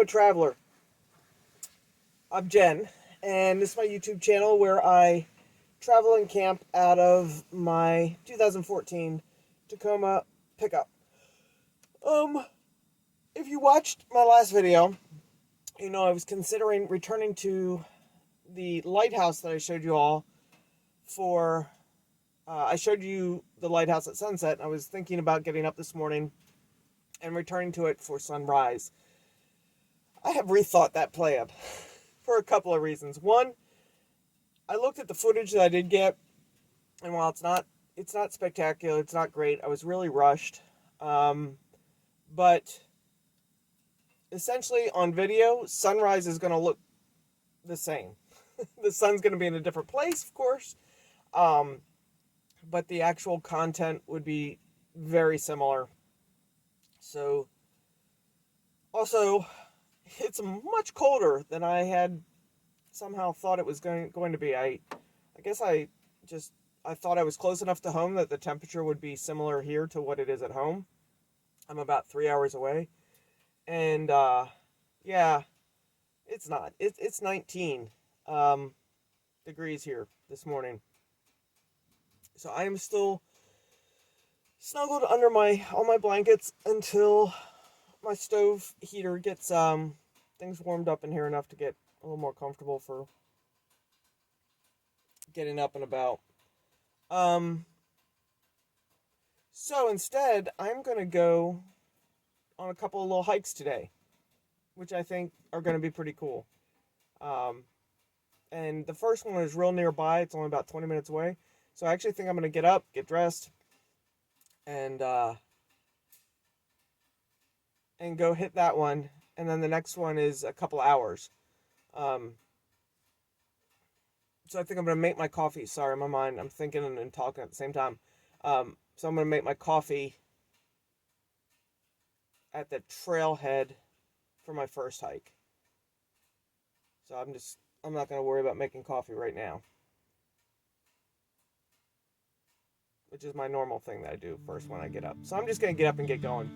TacomaTraveler. I'm Jen, and this is my YouTube channel where I travel and camp out of my 2014 Tacoma pickup. If you watched my last video, you know I was considering returning to the lighthouse that I showed you all for, I showed you the lighthouse at sunset, and I was thinking about getting up this morning and returning to it for sunrise. I have rethought that plan for a couple of reasons. One, I looked at the footage that I did get, and while it's not spectacular, it's not great. I was really rushed, but essentially on video, sunrise is going to look the same. The sun's going to be in a different place, of course, but the actual content would be very similar. So, also, it's much colder than I had somehow thought it was going to be. I guess I thought I was close enough to home that the temperature would be similar here to what it is at home. I'm about 3 hours away. And, yeah, it's not. It's 19 degrees here this morning. So I am still snuggled under all my blankets until my stove heater gets things warmed up in here enough to get a little more comfortable for getting up and about. So instead, I'm going to go on a couple of little hikes today, which I think are going to be pretty cool. And the first one is real nearby. It's only about 20 minutes away. So I actually think I'm going to get up, get dressed, and go hit that one. And then the next one is a couple hours. So I think I'm going to make my coffee. Sorry, in my mind, I'm thinking and talking at the same time. So I'm going to make my coffee at the trailhead for my first hike. So I'm not going to worry about making coffee right now, which is my normal thing that I do first when I get up. So I'm just going to get up and get going.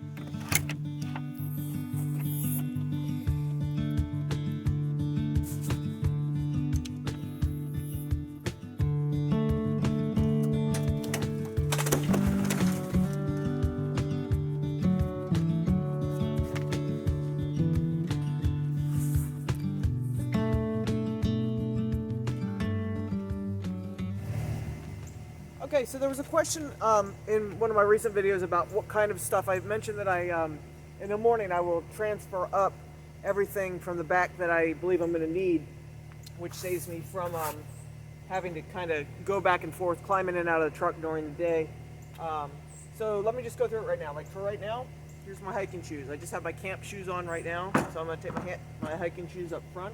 Okay, so there was a question in one of my recent videos about what kind of stuff. I mentioned that in the morning I will transfer up everything from the back that I believe I'm going to need, which saves me from having to kind of go back and forth, climbing in and out of the truck during the day. So let me just go through it right now. Like for right now, here's my hiking shoes. I just have my camp shoes on right now, so I'm going to take my hiking shoes up front.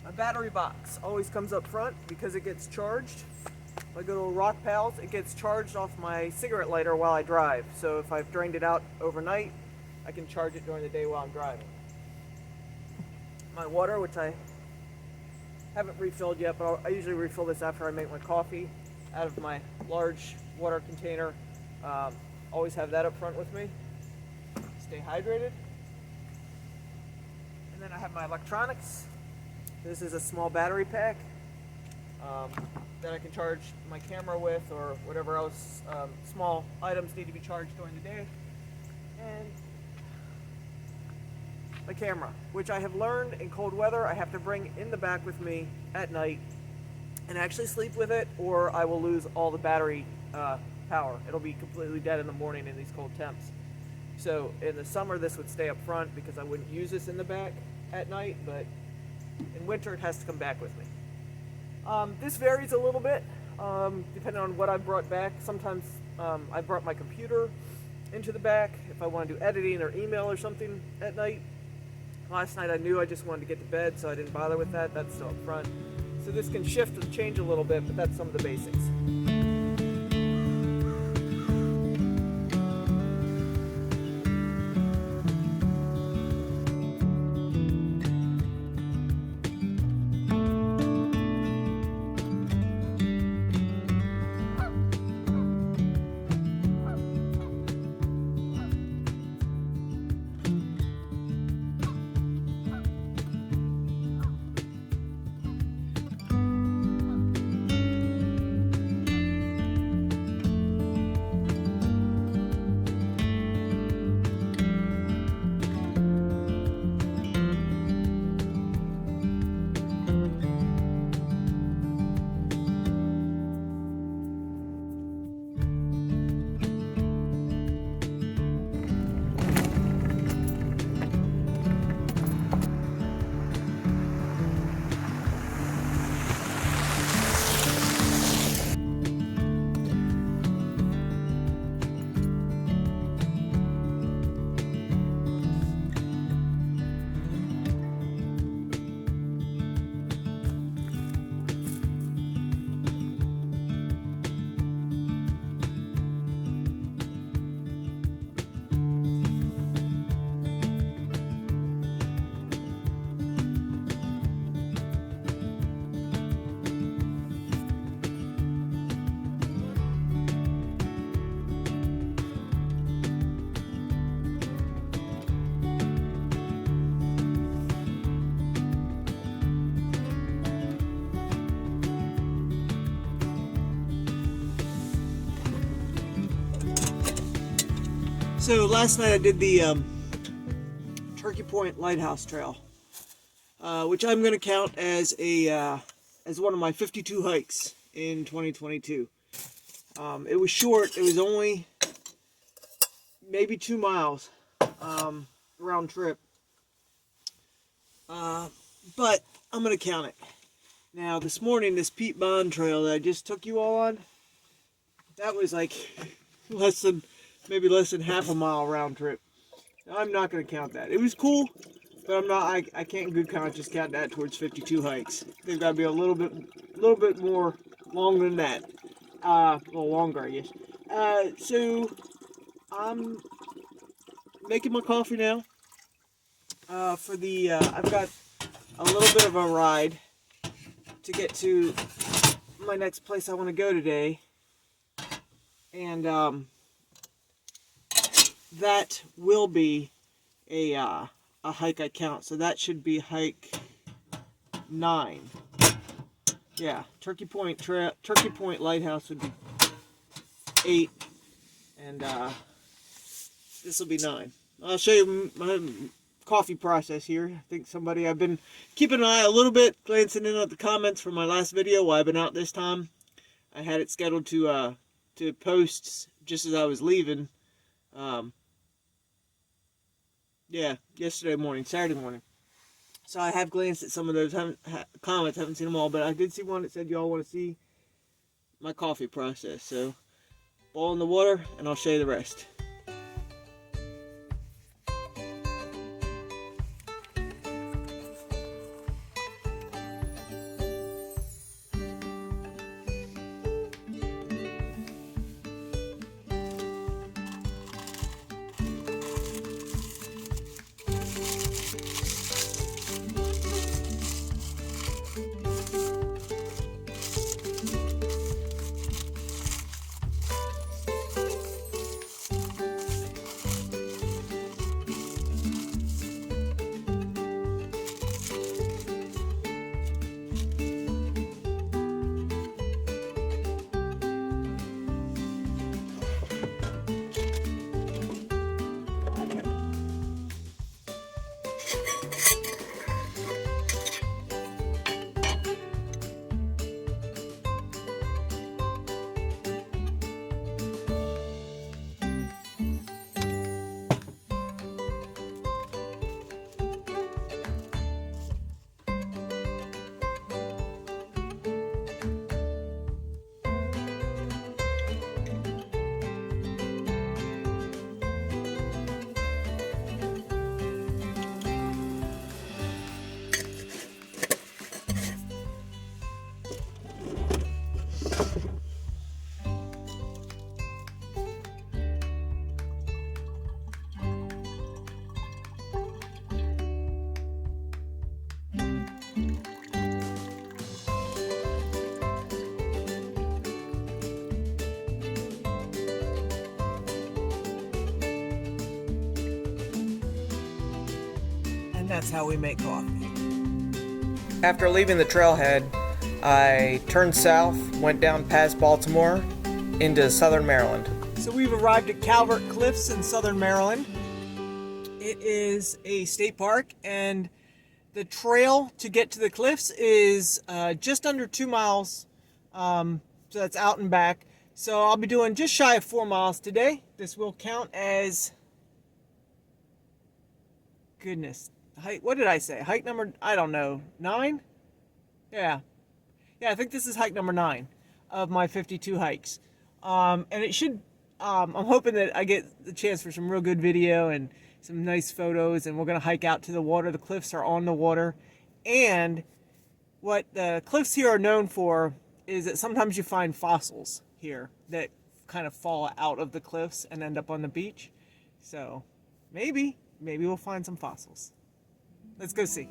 My battery box always comes up front because it gets charged. My good old Rock Pals, it gets charged off my cigarette lighter while I drive. So if I've drained it out overnight, I can charge it during the day while I'm driving. My water, which I haven't refilled yet, but I usually refill this after I make my coffee out of my large water container. Always have that up front with me. Stay hydrated. And then I have my electronics. This is a small battery pack that I can charge my camera with, or whatever else small items need to be charged during the day. And my camera, which I have learned in cold weather I have to bring in the back with me at night and actually sleep with it, or I will lose all the battery power. It'll be completely dead in the morning in these cold temps. So in the summer this would stay up front because I wouldn't use this in the back at night, but in winter it has to come back with me. This varies a little bit, depending on what I brought back. Sometimes I brought my computer into the back if I want to do editing or email or something at night. Last night I knew I just wanted to get to bed, so I didn't bother with that. That's still up front. So this can shift and change a little bit, but that's some of the basics. So last night I did the Turkey Point Lighthouse Trail, which I'm going to count as one of my 52 hikes in 2022. It was short. It was only maybe 2 miles round trip, but I'm going to count it. Now this morning, this Pete Bond Trail that I just took you all on, that was like maybe less than half a mile round trip. I'm not going to count that. It was cool, but I can't in good conscience count that towards 52 hikes. They've got to be a little bit more long than that. Well, longer, I guess. So I'm making my coffee now. I've got a little bit of a ride to get to my next place I want to go today, and that will be a hike I count. So that should be hike 9. Yeah, Turkey Point Lighthouse would be 8, and this will be 9. I'll show you my coffee process here. I think I've been keeping an eye a little bit, glancing in at the comments from my last video while I've been out this time. I had it scheduled to post just as I was leaving. Yeah, Saturday morning. So I have glanced at some of those comments, haven't seen them all, but I did see one that said y'all want to see my coffee process. So, boil in the water, and I'll show you the rest. That's how we make coffee. After leaving the trailhead, I turned south, went down past Baltimore into southern Maryland. So we've arrived at Calvert Cliffs in southern Maryland. It is a state park, and the trail to get to the cliffs is just under 2 miles. So that's out and back. So I'll be doing just shy of 4 miles today. This will count as, goodness, hike, what did I say? Hike number, I don't know, 9? Yeah, I think this is hike number 9 of my 52 hikes. And it should, I'm hoping that I get the chance for some real good video and some nice photos, and we're going to hike out to the water. The cliffs are on the water, and what the cliffs here are known for is that sometimes you find fossils here that kind of fall out of the cliffs and end up on the beach. So maybe we'll find some fossils. Let's go see.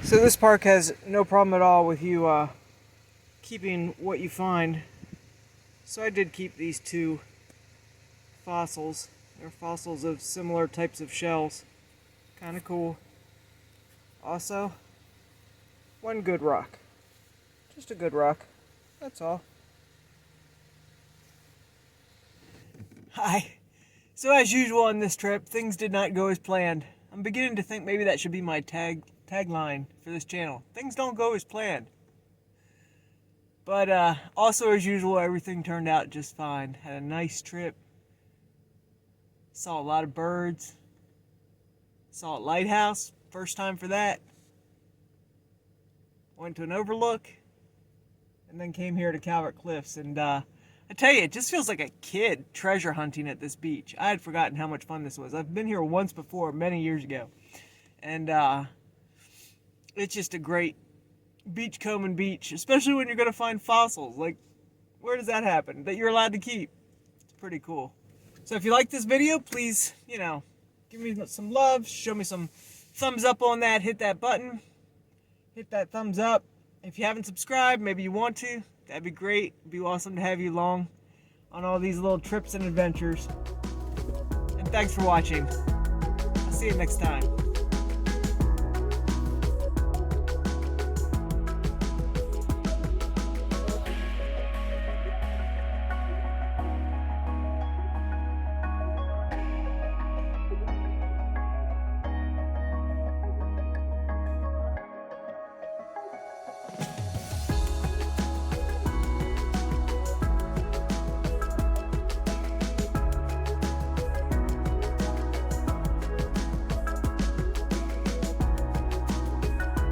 So this park has no problem at all with you keeping what you find. So I did keep these two fossils. They're fossils of similar types of shells. Kind of cool. Also, one good rock. Just a good rock. That's all. Hi. So as usual on this trip, things did not go as planned. I'm beginning to think maybe that should be my tagline for this channel. Things don't go as planned. But also as usual, everything turned out just fine. Had a nice trip. Saw a lot of birds. Saw a lighthouse. First time for that. Went to an overlook. And then came here to Calvert Cliffs. And I tell you, it just feels like a kid treasure hunting at this beach. I had forgotten how much fun this was. I've been here once before, many years ago. And it's just a great beachcombing beach, especially when you're going to find fossils. Like, where does that happen? That you're allowed to keep. It's pretty cool. So if you like this video, please, give me some love. Show me some thumbs up on that. Hit that button. Hit that thumbs up. If you haven't subscribed, maybe you want to. That'd be great. It'd be awesome to have you along on all these little trips and adventures. And thanks for watching. I'll see you next time.